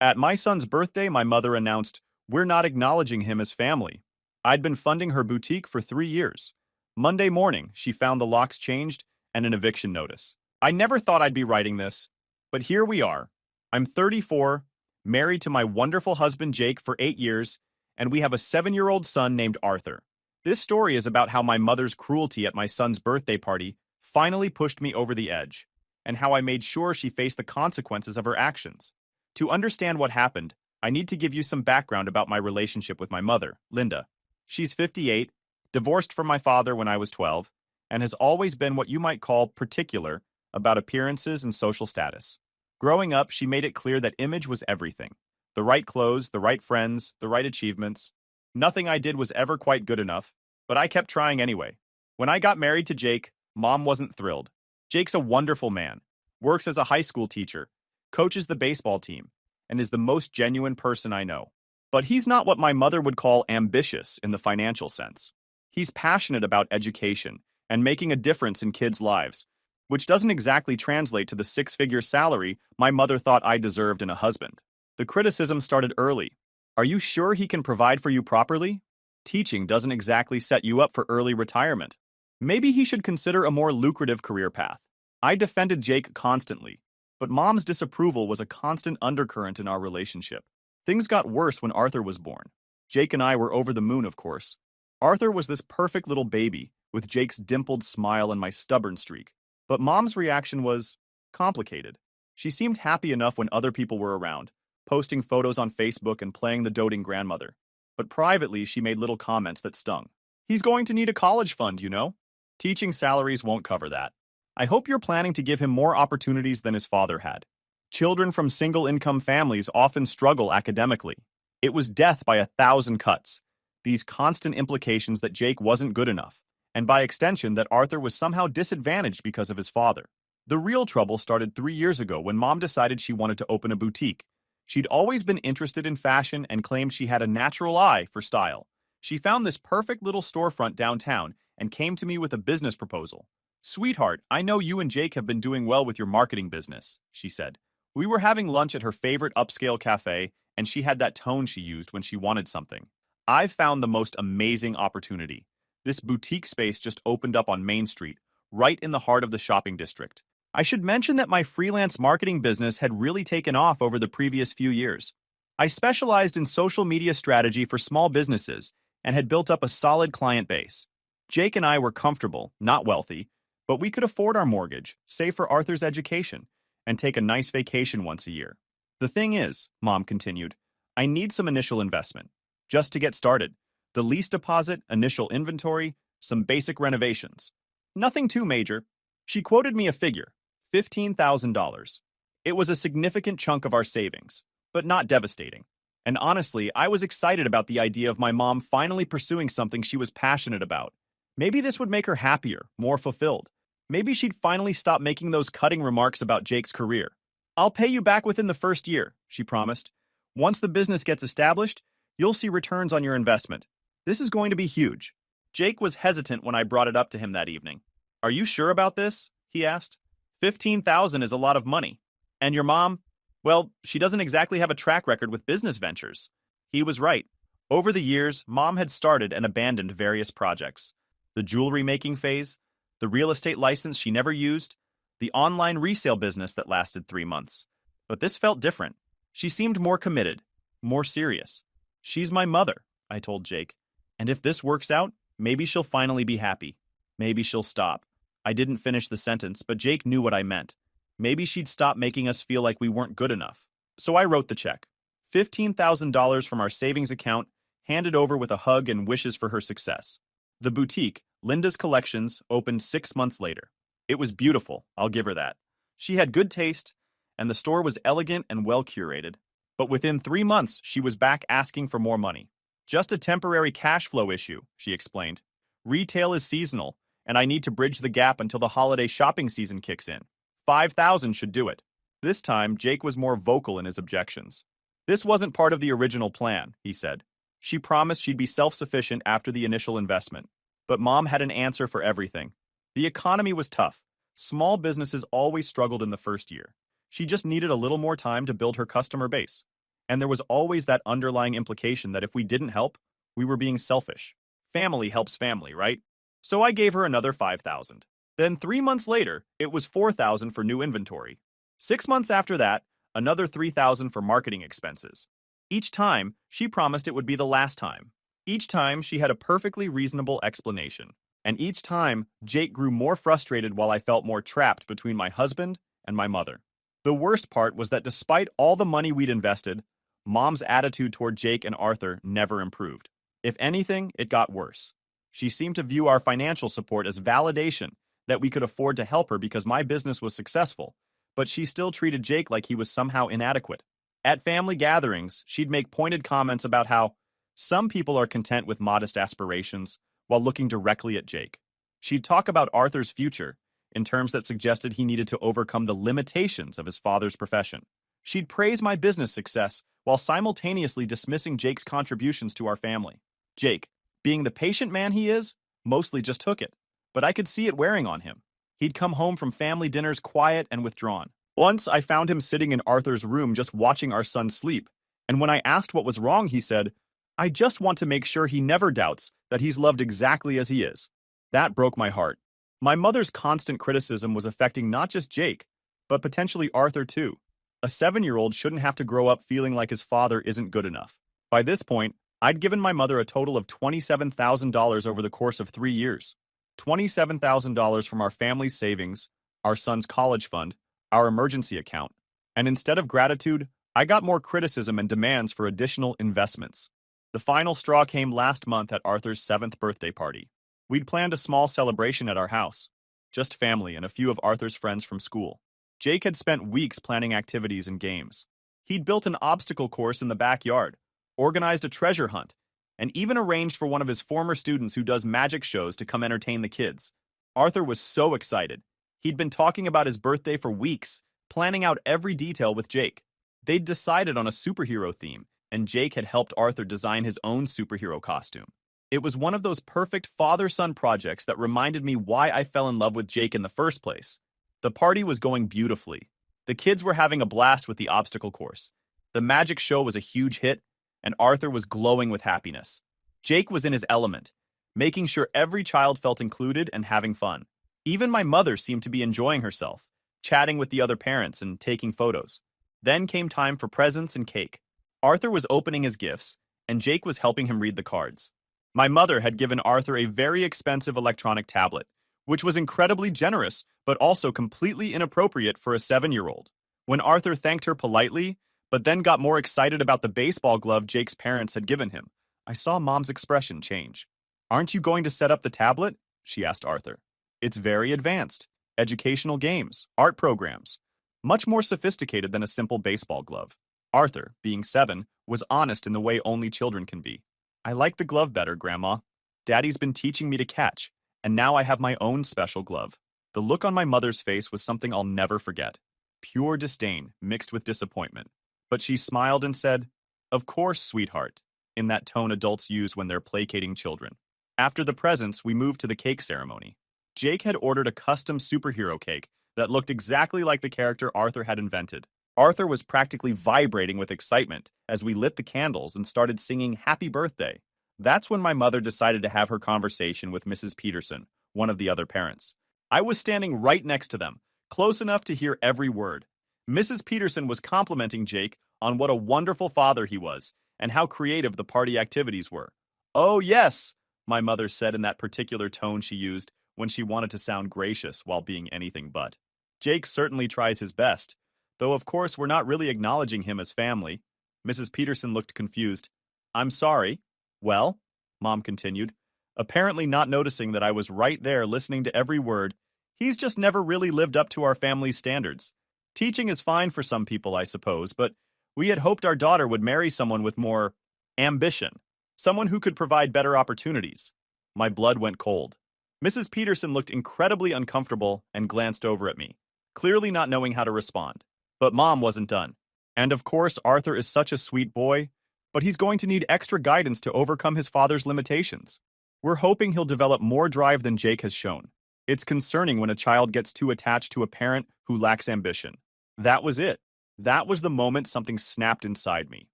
At my son's birthday, my mother announced, "We're not acknowledging him as family." I'd been funding her boutique for 3 years. Monday morning, she found the locks changed and an eviction notice. I never thought I'd be writing this, but here we are. I'm 34, married to my wonderful husband Jake for 8 years, and we have a 7-year-old son named Arthur. This story is about how my mother's cruelty at my son's birthday party finally pushed me over the edge, and how I made sure she faced the consequences of her actions. To understand what happened, I need to give you some background about my relationship with my mother, Linda. She's 58, divorced from my father when I was 12, and has always been what you might call particular about appearances and social status. Growing up, she made it clear that image was everything. The right clothes, the right friends, the right achievements. Nothing I did was ever quite good enough, but I kept trying anyway. When I got married to Jake, Mom wasn't thrilled. Jake's a wonderful man, works as a high school teacher, coaches the baseball team, and is the most genuine person I know. But he's not what my mother would call ambitious in the financial sense. He's passionate about education and making a difference in kids' lives, which doesn't exactly translate to the six-figure salary my mother thought I deserved in a husband. The criticism started early. Are you sure he can provide for you properly? Teaching doesn't exactly set you up for early retirement. Maybe he should consider a more lucrative career path. I defended Jake constantly, but Mom's disapproval was a constant undercurrent in our relationship. Things got worse when Arthur was born. Jake and I were over the moon, of course. Arthur was this perfect little baby, with Jake's dimpled smile and my stubborn streak. But Mom's reaction was complicated. She seemed happy enough when other people were around, posting photos on Facebook and playing the doting grandmother. But privately, she made little comments that stung. He's going to need a college fund, you know? Teaching salaries won't cover that. I hope you're planning to give him more opportunities than his father had. Children from single-income families often struggle academically. It was death by 1,000 cuts. These constant implications that Jake wasn't good enough, and by extension that Arthur was somehow disadvantaged because of his father. The real trouble started 3 years ago when Mom decided she wanted to open a boutique. She'd always been interested in fashion and claimed she had a natural eye for style. She found this perfect little storefront downtown and came to me with a business proposal. "Sweetheart, I know you and Jake have been doing well with your marketing business," she said. We were having lunch at her favorite upscale cafe, and she had that tone she used when she wanted something. "I've found the most amazing opportunity. This boutique space just opened up on Main Street, right in the heart of the shopping district. I should mention that my freelance marketing business had really taken off over the previous few years. I specialized in social media strategy for small businesses and had built up a solid client base. Jake and I were comfortable, not wealthy, but we could afford our mortgage, save for Arthur's education, and take a nice vacation once a year. The thing is," Mom continued, "I need some initial investment. Just to get started. The lease deposit, initial inventory, some basic renovations. Nothing too major." She quoted me a figure, $15,000. It was a significant chunk of our savings, but not devastating. And honestly, I was excited about the idea of my mom finally pursuing something she was passionate about. Maybe this would make her happier, more fulfilled. Maybe she'd finally stop making those cutting remarks about Jake's career. "I'll pay you back within the first year," she promised. "Once the business gets established, you'll see returns on your investment. This is going to be huge." Jake was hesitant when I brought it up to him that evening. "Are you sure about this?" he asked. "15,000 is a lot of money. And your mom? Well, she doesn't exactly have a track record with business ventures." He was right. Over the years, Mom had started and abandoned various projects. The jewelry making phase, the real estate license she never used, the online resale business that lasted 3 months. But this felt different. She seemed more committed, more serious. "She's my mother," I told Jake. "And if this works out, maybe she'll finally be happy. Maybe she'll stop." I didn't finish the sentence, but Jake knew what I meant. Maybe she'd stop making us feel like we weren't good enough. So I wrote the check. $15,000 from our savings account, handed over with a hug and wishes for her success. The boutique, Linda's Collections, opened 6 months later. It was beautiful, I'll give her that. She had good taste, and the store was elegant and well curated. But within 3 months, she was back asking for more money. "Just a temporary cash flow issue," she explained. "Retail is seasonal, and I need to bridge the gap until the holiday shopping season kicks in. 5,000 should do it." This time, Jake was more vocal in his objections. "This wasn't part of the original plan," he said. "She promised she'd be self-sufficient after the initial investment." But Mom had an answer for everything. The economy was tough. Small businesses always struggled in the first year. She just needed a little more time to build her customer base. And there was always that underlying implication that if we didn't help, we were being selfish. Family helps family, right? So I gave her another 5,000. Then 3 months later, it was 4,000 for new inventory. 6 months after that, another 3,000 for marketing expenses. Each time, she promised it would be the last time. Each time, she had a perfectly reasonable explanation. And each time, Jake grew more frustrated while I felt more trapped between my husband and my mother. The worst part was that despite all the money we'd invested, Mom's attitude toward Jake and Arthur never improved. If anything, it got worse. She seemed to view our financial support as validation that we could afford to help her because my business was successful, but she still treated Jake like he was somehow inadequate. At family gatherings, she'd make pointed comments about how some people are content with modest aspirations while looking directly at Jake. She'd talk about Arthur's future in terms that suggested he needed to overcome the limitations of his father's profession. She'd praise my business success while simultaneously dismissing Jake's contributions to our family. Jake, being the patient man he is, mostly just took it, but I could see it wearing on him. He'd come home from family dinners quiet and withdrawn. Once I found him sitting in Arthur's room just watching our son sleep, and when I asked what was wrong, he said, "I just want to make sure he never doubts that he's loved exactly as he is." That broke my heart. My mother's constant criticism was affecting not just Jake, but potentially Arthur too. A 7-year-old shouldn't have to grow up feeling like his father isn't good enough. By this point, I'd given my mother a total of $27,000 over the course of 3 years. $27,000 from our family's savings, our son's college fund, our emergency account. And instead of gratitude, I got more criticism and demands for additional investments. The final straw came last month at Arthur's 7th birthday party. We'd planned a small celebration at our house, just family and a few of Arthur's friends from school. Jake had spent weeks planning activities and games. He'd built an obstacle course in the backyard, organized a treasure hunt, and even arranged for one of his former students who does magic shows to come entertain the kids. Arthur was so excited. He'd been talking about his birthday for weeks, planning out every detail with Jake. They'd decided on a superhero theme, and Jake had helped Arthur design his own superhero costume. It was one of those perfect father-son projects that reminded me why I fell in love with Jake in the first place. The party was going beautifully. The kids were having a blast with the obstacle course. The magic show was a huge hit, and Arthur was glowing with happiness. Jake was in his element, making sure every child felt included and having fun. Even my mother seemed to be enjoying herself, chatting with the other parents and taking photos. Then came time for presents and cake. Arthur was opening his gifts, and Jake was helping him read the cards. My mother had given Arthur a very expensive electronic tablet, which was incredibly generous, but also completely inappropriate for a 7-year-old. When Arthur thanked her politely, but then got more excited about the baseball glove Jake's parents had given him, I saw Mom's expression change. "Aren't you going to set up the tablet?" she asked Arthur. "It's very advanced. Educational games, art programs. Much more sophisticated than a simple baseball glove." Arthur, being 7, was honest in the way only children can be. "I like the glove better, Grandma. Daddy's been teaching me to catch, and now I have my own special glove." The look on my mother's face was something I'll never forget. Pure disdain mixed with disappointment. But she smiled and said, "Of course, sweetheart," in that tone adults use when they're placating children. After the presents, we moved to the cake ceremony. Jake had ordered a custom superhero cake that looked exactly like the character Arthur had invented. Arthur was practically vibrating with excitement as we lit the candles and started singing "Happy Birthday." That's when my mother decided to have her conversation with Mrs. Peterson, one of the other parents. I was standing right next to them, close enough to hear every word. Mrs. Peterson was complimenting Jake on what a wonderful father he was and how creative the party activities were. "Oh, yes," my mother said in that particular tone she used when she wanted to sound gracious while being anything but. "Jake certainly tries his best, though of course we're not really acknowledging him as family." Mrs. Peterson looked confused. "I'm sorry." "Well," Mom continued, apparently not noticing that I was right there listening to every word, "he's just never really lived up to our family's standards. Teaching is fine for some people, I suppose, but we had hoped our daughter would marry someone with more ambition, someone who could provide better opportunities." My blood went cold. Mrs. Peterson looked incredibly uncomfortable and glanced over at me, clearly not knowing how to respond. But Mom wasn't done. "And of course, Arthur is such a sweet boy, but he's going to need extra guidance to overcome his father's limitations. We're hoping he'll develop more drive than Jake has shown. It's concerning when a child gets too attached to a parent who lacks ambition." That was it. That was the moment something snapped inside me.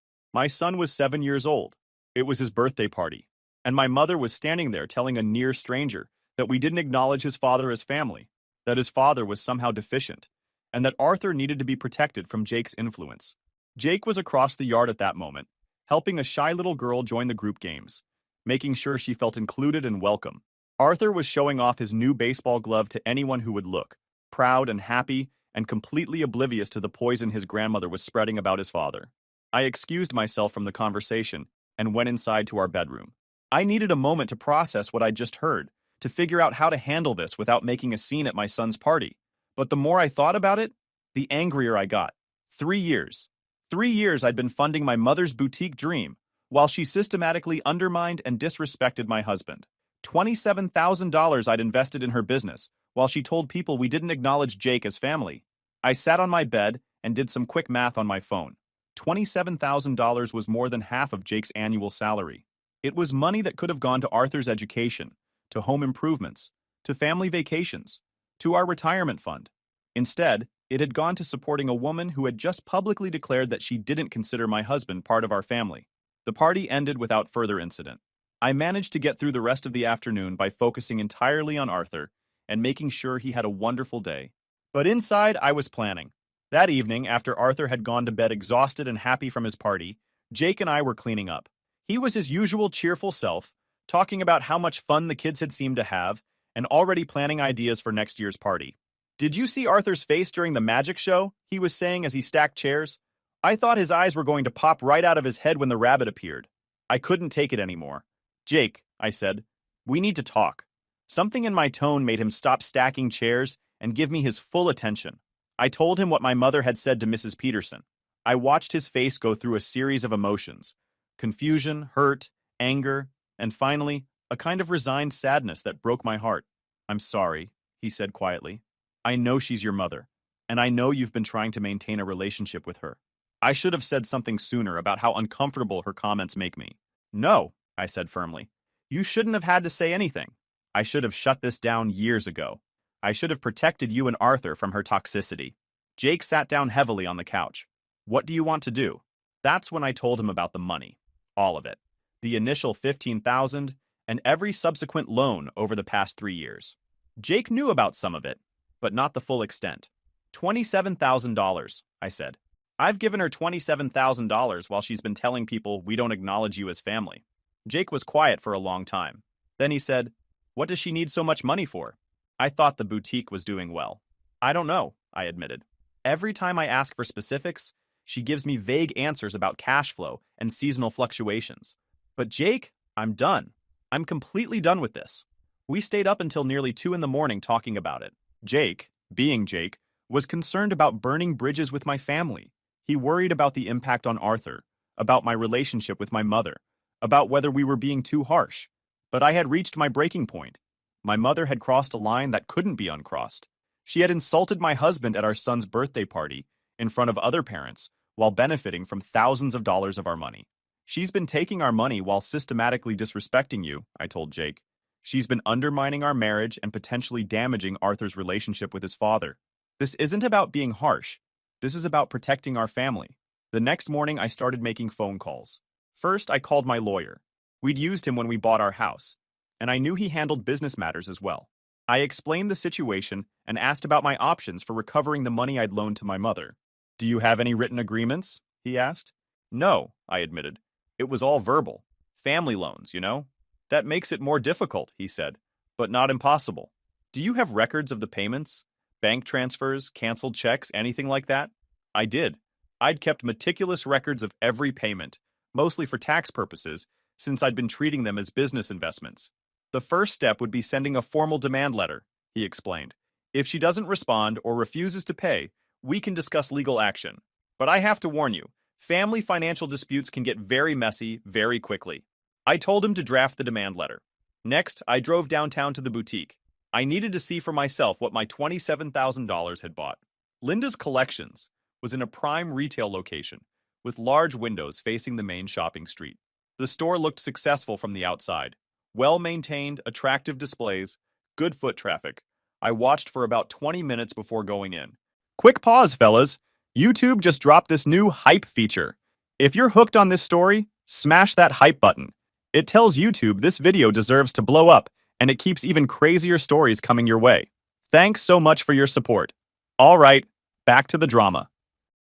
My son was 7 years old. It was his birthday party, and my mother was standing there telling a near stranger that we didn't acknowledge his father as family, that his father was somehow deficient, and that Arthur needed to be protected from Jake's influence. Jake was across the yard at that moment, helping a shy little girl join the group games, making sure she felt included and welcome. Arthur was showing off his new baseball glove to anyone who would look, proud and happy and completely oblivious to the poison his grandmother was spreading about his father. I excused myself from the conversation and went inside to our bedroom. I needed a moment to process what I'd just heard, to figure out how to handle this without making a scene at my son's party. But the more I thought about it, the angrier I got. 3 years. 3 years I'd been funding my mother's boutique dream, while she systematically undermined and disrespected my husband. $27,000 I'd invested in her business, while she told people we didn't acknowledge Jake as family. I sat on my bed and did some quick math on my phone. $27,000 was more than half of Jake's annual salary. It was money that could have gone to Arthur's education, to home improvements, to family vacations, to our retirement fund. Instead, it had gone to supporting a woman who had just publicly declared that she didn't consider my husband part of our family. The party ended without further incident. I managed to get through the rest of the afternoon by focusing entirely on Arthur and making sure he had a wonderful day. But inside, I was planning. That evening, after Arthur had gone to bed exhausted and happy from his party, Jake and I were cleaning up. He was his usual cheerful self, talking about how much fun the kids had seemed to have, and already planning ideas for next year's party. "Did you see Arthur's face during the magic show?" he was saying as he stacked chairs. "I thought his eyes were going to pop right out of his head when the rabbit appeared. I couldn't take it anymore." "Jake," I said, "we need to talk." Something in my tone made him stop stacking chairs and give me his full attention. I told him what my mother had said to Mrs. Peterson. I watched his face go through a series of emotions: confusion, hurt, anger, and finally, a kind of resigned sadness that broke my heart. "I'm sorry," he said quietly. "I know she's your mother, and I know you've been trying to maintain a relationship with her. I should have said something sooner about how uncomfortable her comments make me." "No," I said firmly. "You shouldn't have had to say anything. I should have shut this down years ago. I should have protected you and Arthur from her toxicity." Jake sat down heavily on the couch. "What do you want to do?" That's when I told him about the money. All of it. The initial $15,000 and every subsequent loan over the past 3 years. Jake knew about some of it, but not the full extent. $27,000, I said. "I've given her $27,000 while she's been telling people we don't acknowledge you as family." Jake was quiet for a long time. Then he said, "What does she need so much money for?" I thought the boutique was doing well. "I don't know," I admitted. "Every time I ask for specifics, she gives me vague answers about cash flow and seasonal fluctuations. But Jake, I'm done. I'm completely done with this." We stayed up until nearly 2 in the morning talking about it. Jake, being Jake, was concerned about burning bridges with my family. He worried about the impact on Arthur, about my relationship with my mother, about whether we were being too harsh. But I had reached my breaking point. My mother had crossed a line that couldn't be uncrossed. She had insulted my husband at our son's birthday party in front of other parents while benefiting from thousands of dollars of our money. "She's been taking our money while systematically disrespecting you," I told Jake. "She's been undermining our marriage and potentially damaging Arthur's relationship with his father. This isn't about being harsh. This is about protecting our family." The next morning, I started making phone calls. First, I called my lawyer. We'd used him when we bought our house, and I knew he handled business matters as well. I explained the situation and asked about my options for recovering the money I'd loaned to my mother. "Do you have any written agreements?" he asked. "No," I admitted. "It was all verbal. Family loans, you know? That makes it more difficult," he said, "but not impossible." "Do you have records of the payments? Bank transfers, canceled checks, anything like that?" I did. I'd kept meticulous records of every payment, mostly for tax purposes, since I'd been treating them as business investments. "The first step would be sending a formal demand letter," he explained. "If she doesn't respond or refuses to pay, we can discuss legal action. But I have to warn you, family financial disputes can get very messy very quickly." I told him to draft the demand letter. Next, I drove downtown to the boutique. I needed to see for myself what my $27,000 had bought. Linda's Collections was in a prime retail location, with large windows facing the main shopping street. The store looked successful from the outside. Well-maintained, attractive displays, good foot traffic. I watched for about 20 minutes before going in. Quick pause, fellas. YouTube just dropped this new hype feature. If you're hooked on this story, smash that hype button. It tells YouTube this video deserves to blow up, and it keeps even crazier stories coming your way. Thanks so much for your support. All right, back to the drama.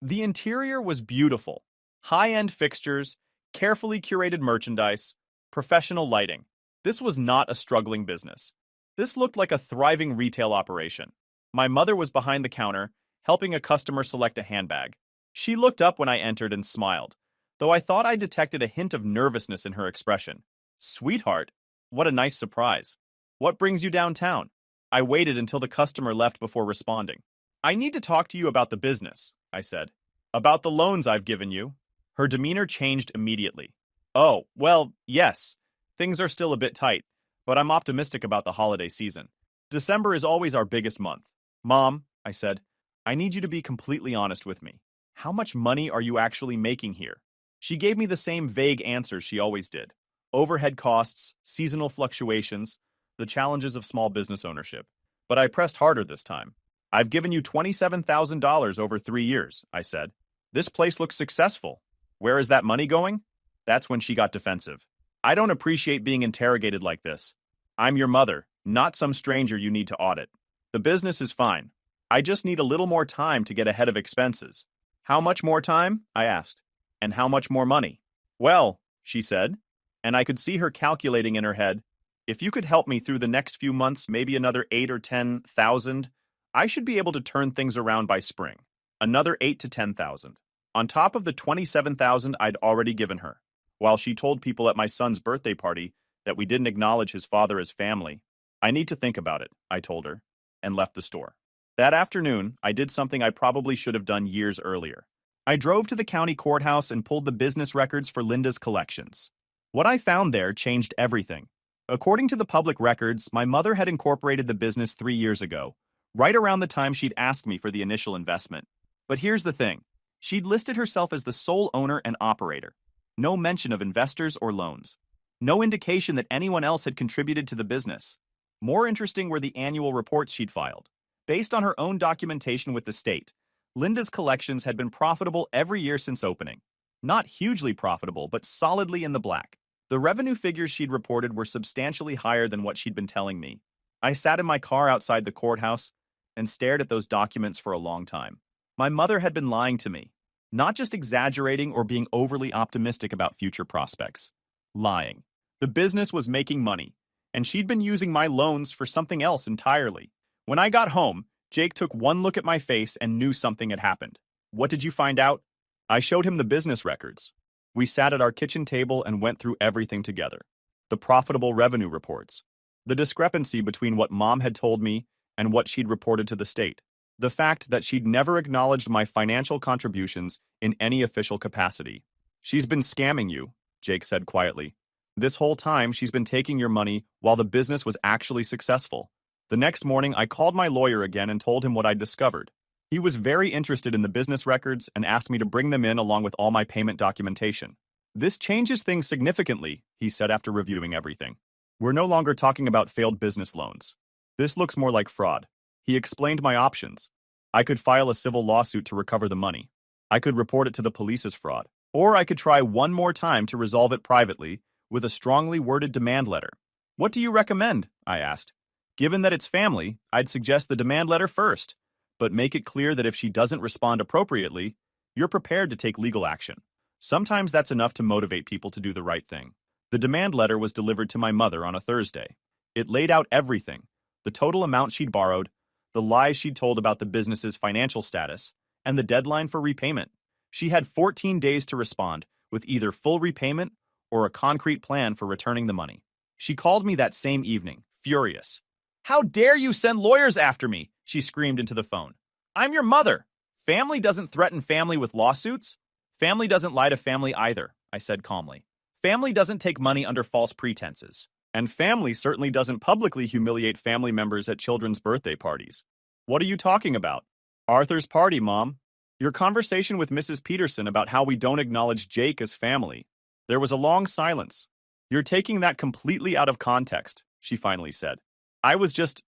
The interior was beautiful. High-end fixtures, carefully curated merchandise, professional lighting. This was not a struggling business. This looked like a thriving retail operation. My mother was behind the counter, helping a customer select a handbag. She looked up when I entered and smiled, though I thought I detected a hint of nervousness in her expression. Sweetheart, what a nice surprise. What brings you downtown? I waited until the customer left before responding. I need to talk to you about the business, I said. About the loans I've given you. Her demeanor changed immediately. Oh, well, yes. Things are still a bit tight, but I'm optimistic about the holiday season. December is always our biggest month. Mom, I said, I need you to be completely honest with me. How much money are you actually making here? She gave me the same vague answers she always did. Overhead costs, seasonal fluctuations, the challenges of small business ownership. But I pressed harder this time. I've given you $27,000 over 3 years, I said. This place looks successful. Where is that money going? That's when she got defensive. I don't appreciate being interrogated like this. I'm your mother, not some stranger you need to audit. The business is fine. I just need a little more time to get ahead of expenses. How much more time? I asked. And how much more money? Well, she said, and I could see her calculating in her head, if you could help me through the next few months, maybe another 8 or 10,000, I should be able to turn things around by spring. Another 8 to 10,000. On top of the 27,000 I'd already given her, while she told people at my son's birthday party that we didn't acknowledge his father as family. I need to think about it, I told her, and left the store. That afternoon, I did something I probably should have done years earlier. I drove to the county courthouse and pulled the business records for Linda's collections. What I found there changed everything. According to the public records, my mother had incorporated the business 3 years ago, right around the time she'd asked me for the initial investment. But here's the thing. She'd listed herself as the sole owner and operator. No mention of investors or loans. No indication that anyone else had contributed to the business. More interesting were the annual reports she'd filed. Based on her own documentation with the state, Linda's collections had been profitable every year since opening. Not hugely profitable, but solidly in the black. The revenue figures she'd reported were substantially higher than what she'd been telling me. I sat in my car outside the courthouse and stared at those documents for a long time. My mother had been lying to me, not just exaggerating or being overly optimistic about future prospects. Lying. The business was making money, and she'd been using my loans for something else entirely. When I got home, Jake took one look at my face and knew something had happened. What did you find out? I showed him the business records. We sat at our kitchen table and went through everything together. The profitable revenue reports. The discrepancy between what Mom had told me and what she'd reported to the state. The fact that she'd never acknowledged my financial contributions in any official capacity. She's been scamming you, Jake said quietly. This whole time, she's been taking your money while the business was actually successful. The next morning, I called my lawyer again and told him what I'd discovered. He was very interested in the business records and asked me to bring them in along with all my payment documentation. This changes things significantly, he said after reviewing everything. We're no longer talking about failed business loans. This looks more like fraud. He explained my options. I could file a civil lawsuit to recover the money. I could report it to the police as fraud. Or I could try one more time to resolve it privately with a strongly worded demand letter. What do you recommend? I asked. Given that it's family, I'd suggest the demand letter first, but make it clear that if she doesn't respond appropriately, you're prepared to take legal action. Sometimes that's enough to motivate people to do the right thing. The demand letter was delivered to my mother on a Thursday. It laid out everything, the total amount she'd borrowed, the lies she'd told about the business's financial status, and the deadline for repayment. She had 14 days to respond with either full repayment or a concrete plan for returning the money. She called me that same evening, furious. How dare you send lawyers after me? She screamed into the phone. I'm your mother. Family doesn't threaten family with lawsuits. Family doesn't lie to family either, I said calmly. Family doesn't take money under false pretenses. And family certainly doesn't publicly humiliate family members at children's birthday parties. What are you talking about? Arthur's party, Mom. Your conversation with Mrs. Peterson about how we don't acknowledge Jake as family. There was a long silence. You're taking that completely out of context, she finally said. I was just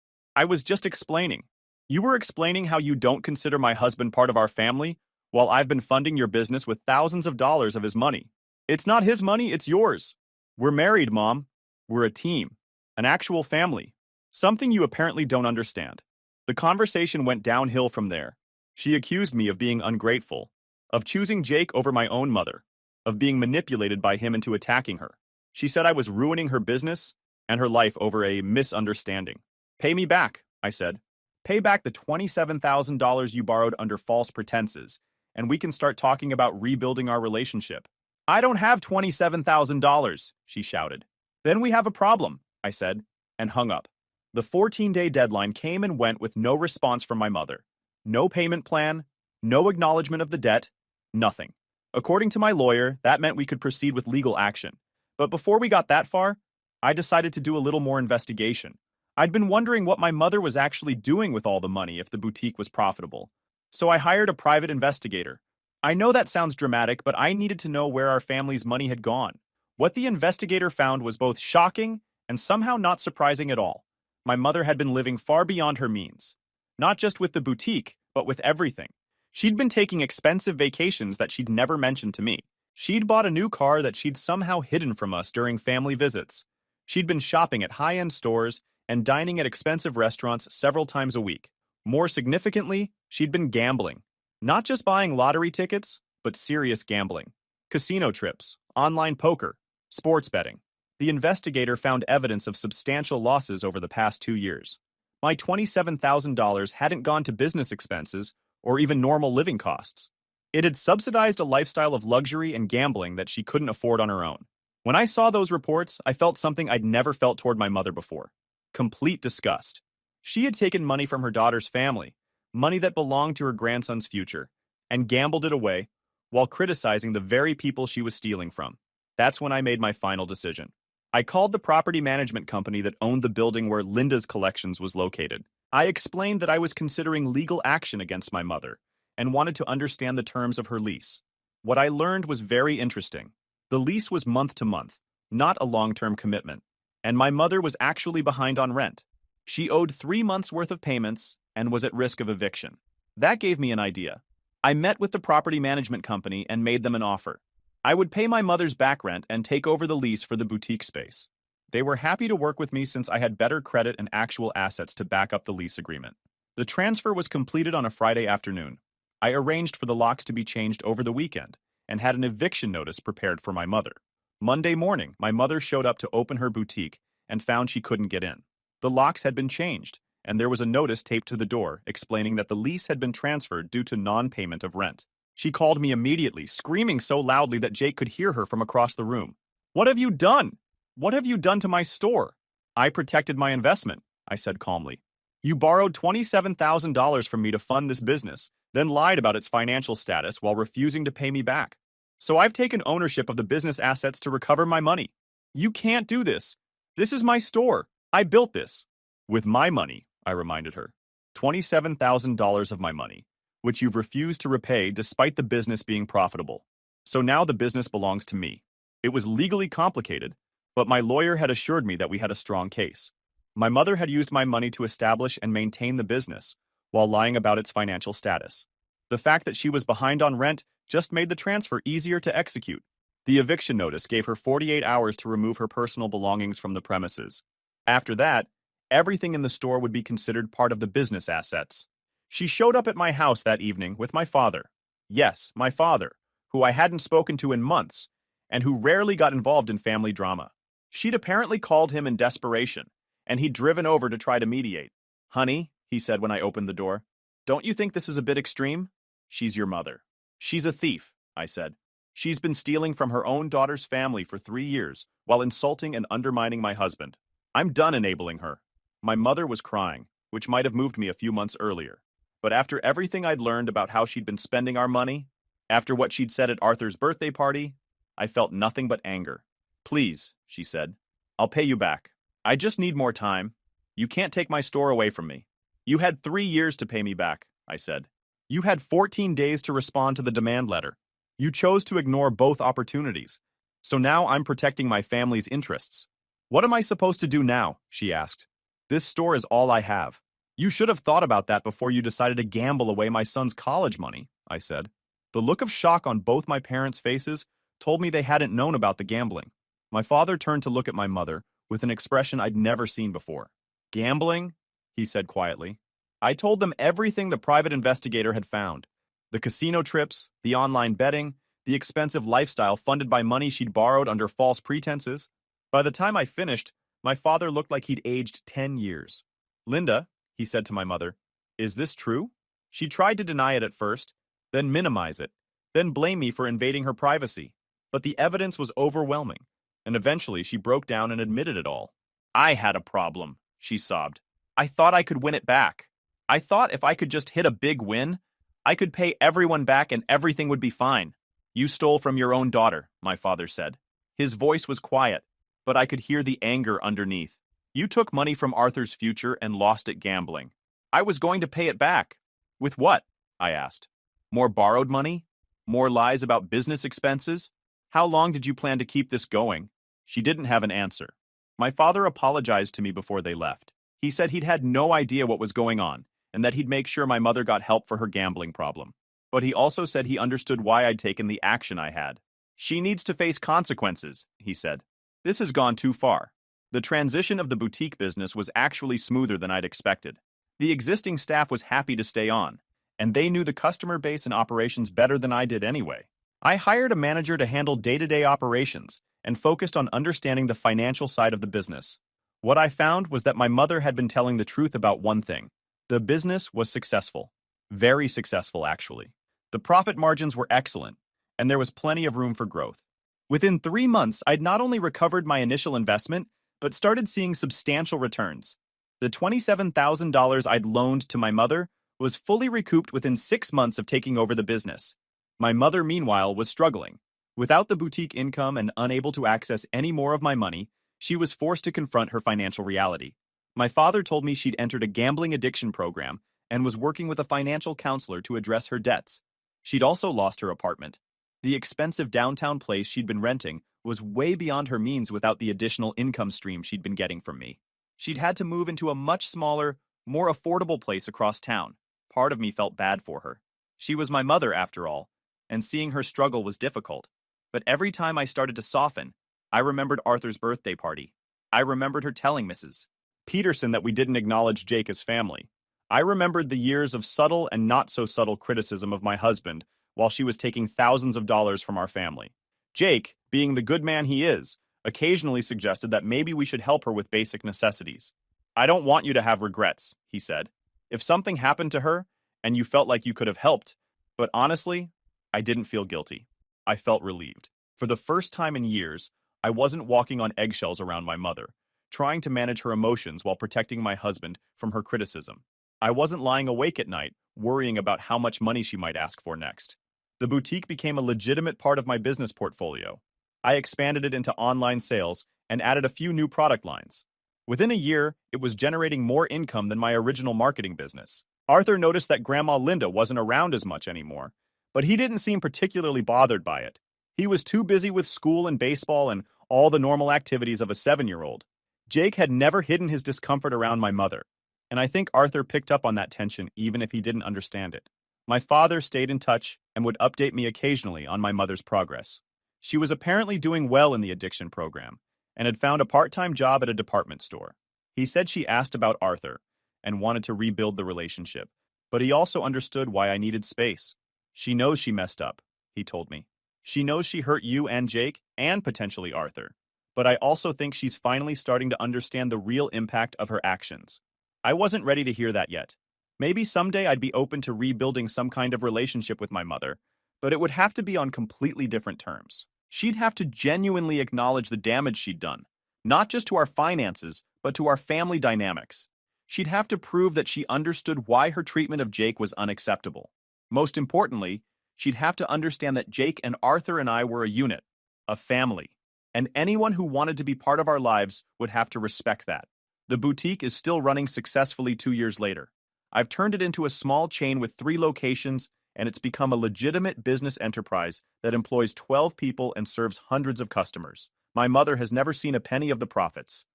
explaining. You were explaining how you don't consider my husband part of our family while I've been funding your business with thousands of dollars of his money. It's not his money, it's yours. We're married, Mom. We're a team, an actual family. Something you apparently don't understand. The conversation went downhill from there. She accused me of being ungrateful, of choosing Jake over my own mother, of being manipulated by him into attacking her. She said I was ruining her business and her life over a misunderstanding. Pay me back, I said. Pay back the $27,000 you borrowed under false pretenses, and we can start talking about rebuilding our relationship. I don't have $27,000, she shouted. Then we have a problem, I said, and hung up. The 14-day deadline came and went with no response from my mother. No payment plan, no acknowledgement of the debt, nothing. According to my lawyer, that meant we could proceed with legal action. But before we got that far, I decided to do a little more investigation. I'd been wondering what my mother was actually doing with all the money if the boutique was profitable. So I hired a private investigator. I know that sounds dramatic, but I needed to know where our family's money had gone. What the investigator found was both shocking and somehow not surprising at all. My mother had been living far beyond her means. Not just with the boutique, but with everything. She'd been taking expensive vacations that she'd never mentioned to me. She'd bought a new car that she'd somehow hidden from us during family visits. She'd been shopping at high-end stores and dining at expensive restaurants several times a week. More significantly, she'd been gambling. Not just buying lottery tickets, but serious gambling. Casino trips, online poker, sports betting. The investigator found evidence of substantial losses over the past 2 years. My $27,000 hadn't gone to business expenses or even normal living costs. It had subsidized a lifestyle of luxury and gambling that she couldn't afford on her own. When I saw those reports, I felt something I'd never felt toward my mother before. Complete disgust. She had taken money from her daughter's family, money that belonged to her grandson's future, and gambled it away while criticizing the very people she was stealing from. That's when I made my final decision. I called the property management company that owned the building where Linda's collections was located. I explained that I was considering legal action against my mother and wanted to understand the terms of her lease. What I learned was very interesting. The lease was month to month, not a long-term commitment, and my mother was actually behind on rent. She owed 3 months' worth of payments and was at risk of eviction. That gave me an idea. I met with the property management company and made them an offer. I would pay my mother's back rent and take over the lease for the boutique space. They were happy to work with me since I had better credit and actual assets to back up the lease agreement. The transfer was completed on a Friday afternoon. I arranged for the locks to be changed over the weekend and had an eviction notice prepared for my mother. Monday morning, my mother showed up to open her boutique and found she couldn't get in. The locks had been changed, and there was a notice taped to the door explaining that the lease had been transferred due to non-payment of rent. She called me immediately, screaming so loudly that Jake could hear her from across the room. "What have you done? What have you done to my store?" "I protected my investment," I said calmly. "You borrowed $27,000 from me to fund this business, then lied about its financial status while refusing to pay me back. So I've taken ownership of the business assets to recover my money. You can't do this. This is my store. I built this." "With my money," I reminded her. $27,000 of my money, which you've refused to repay despite the business being profitable. So now the business belongs to me. It was legally complicated, but my lawyer had assured me that we had a strong case. My mother had used my money to establish and maintain the business, while lying about its financial status. The fact that she was behind on rent just made the transfer easier to execute. The eviction notice gave her 48 hours to remove her personal belongings from the premises. After that, everything in the store would be considered part of the business assets. She showed up at my house that evening with my father. Yes, my father, who I hadn't spoken to in months, and who rarely got involved in family drama. She'd apparently called him in desperation, and he'd driven over to try to mediate. "Honey," he said when I opened the door, "don't you think this is a bit extreme?" "She's your mother." "She's a thief," I said. "She's been stealing from her own daughter's family for 3 years, while insulting and undermining my husband. I'm done enabling her." My mother was crying, which might have moved me a few months earlier. But after everything I'd learned about how she'd been spending our money, after what she'd said at Arthur's birthday party, I felt nothing but anger. "Please," she said, "I'll pay you back. I just need more time. You can't take my store away from me." "You had 3 years to pay me back," I said. "You had 14 days to respond to the demand letter. You chose to ignore both opportunities. So now I'm protecting my family's interests." "What am I supposed to do now?" she asked. "This store is all I have." "You should have thought about that before you decided to gamble away my son's college money," I said. The look of shock on both my parents' faces told me they hadn't known about the gambling. My father turned to look at my mother with an expression I'd never seen before. Gambling? He said quietly. I told them everything the private investigator had found. The casino trips, the online betting, the expensive lifestyle funded by money she'd borrowed under false pretenses. By the time I finished, my father looked like he'd aged 10 years. Linda, he said to my mother, is this true? She tried to deny it at first, then minimize it, then blame me for invading her privacy. But the evidence was overwhelming, and eventually she broke down and admitted it all. I had a problem, she sobbed. I thought I could win it back. I thought if I could just hit a big win, I could pay everyone back and everything would be fine. You stole from your own daughter, my father said. His voice was quiet, but I could hear the anger underneath. You took money from Arthur's future and lost it gambling. I was going to pay it back. With what? I asked. More borrowed money? More lies about business expenses? How long did you plan to keep this going? She didn't have an answer. My father apologized to me before they left. He said he'd had no idea what was going on, and that he'd make sure my mother got help for her gambling problem. But he also said he understood why I'd taken the action I had. She needs to face consequences, he said. This has gone too far. The transition of the boutique business was actually smoother than I'd expected. The existing staff was happy to stay on, and they knew the customer base and operations better than I did anyway. I hired a manager to handle day-to-day operations and focused on understanding the financial side of the business. What I found was that my mother had been telling the truth about one thing. The business was successful. Very successful, actually. The profit margins were excellent, and there was plenty of room for growth. Within 3 months, I'd not only recovered my initial investment, but started seeing substantial returns. The $27,000 I'd loaned to my mother was fully recouped within 6 months of taking over the business. My mother, meanwhile, was struggling. Without the boutique income and unable to access any more of my money, she was forced to confront her financial reality. My father told me she'd entered a gambling addiction program and was working with a financial counselor to address her debts. She'd also lost her apartment. The expensive downtown place she'd been renting was way beyond her means without the additional income stream she'd been getting from me. She'd had to move into a much smaller, more affordable place across town. Part of me felt bad for her. She was my mother, after all, and seeing her struggle was difficult. But every time I started to soften, I remembered Arthur's birthday party. I remembered her telling Mrs. Peterson that we didn't acknowledge Jake as family. I remembered the years of subtle and not-so-subtle criticism of my husband while she was taking thousands of dollars from our family. Jake, being the good man he is, occasionally suggested that maybe we should help her with basic necessities. I don't want you to have regrets, he said. If something happened to her, and you felt like you could have helped, but honestly, I didn't feel guilty. I felt relieved. For the first time in years, I wasn't walking on eggshells around my mother, trying to manage her emotions while protecting my husband from her criticism. I wasn't lying awake at night, worrying about how much money she might ask for next. The boutique became a legitimate part of my business portfolio. I expanded it into online sales and added a few new product lines. Within a year, it was generating more income than my original marketing business. Arthur noticed that Grandma Linda wasn't around as much anymore, but he didn't seem particularly bothered by it. He was too busy with school and baseball and all the normal activities of a 7-year-old. Jake had never hidden his discomfort around my mother, and I think Arthur picked up on that tension even if he didn't understand it. My father stayed in touch and would update me occasionally on my mother's progress. She was apparently doing well in the addiction program and had found a part-time job at a department store. He said she asked about Arthur and wanted to rebuild the relationship, but he also understood why I needed space. She knows she messed up, he told me. She knows she hurt you and Jake and potentially Arthur, but I also think she's finally starting to understand the real impact of her actions. I wasn't ready to hear that yet. Maybe someday I'd be open to rebuilding some kind of relationship with my mother, but it would have to be on completely different terms. She'd have to genuinely acknowledge the damage she'd done, not just to our finances, but to our family dynamics. She'd have to prove that she understood why her treatment of Jake was unacceptable. Most importantly, she'd have to understand that Jake and Arthur and I were a unit, a family, and anyone who wanted to be part of our lives would have to respect that. The boutique is still running successfully 2 years later. I've turned it into a small chain with 3 locations, and it's become a legitimate business enterprise that employs 12 people and serves hundreds of customers. My mother has never seen a penny of the profits,